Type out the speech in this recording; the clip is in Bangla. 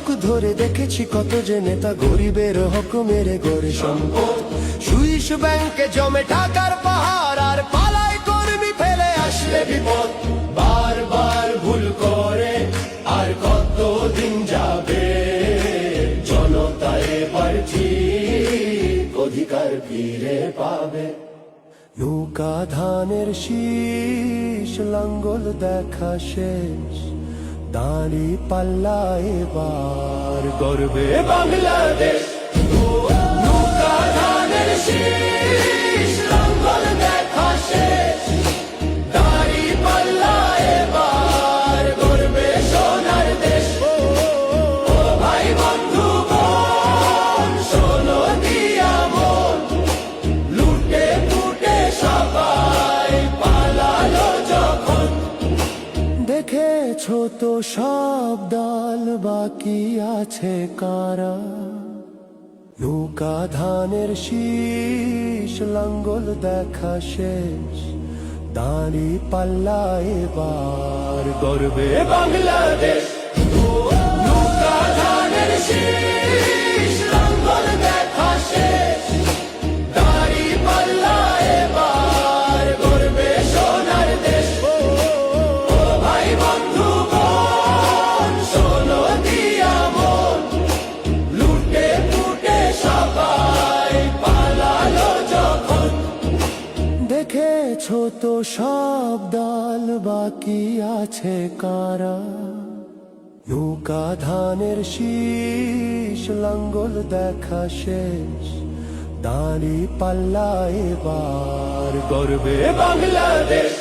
যুগ ধরে দেখেছি কত যে নেতা গরিবের হক মেরে গড়ে সম্পদ। সুইস ব্যাংকে জমে টাকার পাহাড়, আর পালায় কর্মী ফেলে আসলে বিপদ। বারবার ভুল করে আর কত দিন যাবে, জনতা এবার ঠিক অধিকার ফিরে পাবে। নৌকা ধানের শীষ, লাঙ্গল দেখা শেষ, দাঁড়ি পাল্লা এবার গর্বে বাংলাদেশ। নৌকা ধানের শীষ, লাঙ্গল দেখা শেষ, দাঁড়ি পাল্লা এবার গর্বে সোনার দেশ। ও ভাই বন্ধুগণ, শোনো দিয়া মন, লুটে পুটে সবাই পালালো যখন। দেখেছো তো সব দল, বাকি আছে কারা? নৌকা ধানের শীষ, লাঙ্গল দেখা শেষ, দাঁড়ি পাল্লা এবার গর্বে বাংলাদেশ। নৌকা ধানের শীষ, লাঙ্গল দেখা শেষ, দাঁড়ি পাল্লা এবার গর্বে সোনার দেশ। ও ভাই বন্ধুগণ, শোনো দিয়া মন, লুটে পুটে সবাই পালালো যখন। দেখেছো তো সব দল, বাকি আছে কারা? নৌকা ধানের শীষ, লাঙ্গল দেখা শেষ, দাঁড়ি পাল্লা এবার গর্বে বাংলাদেশ।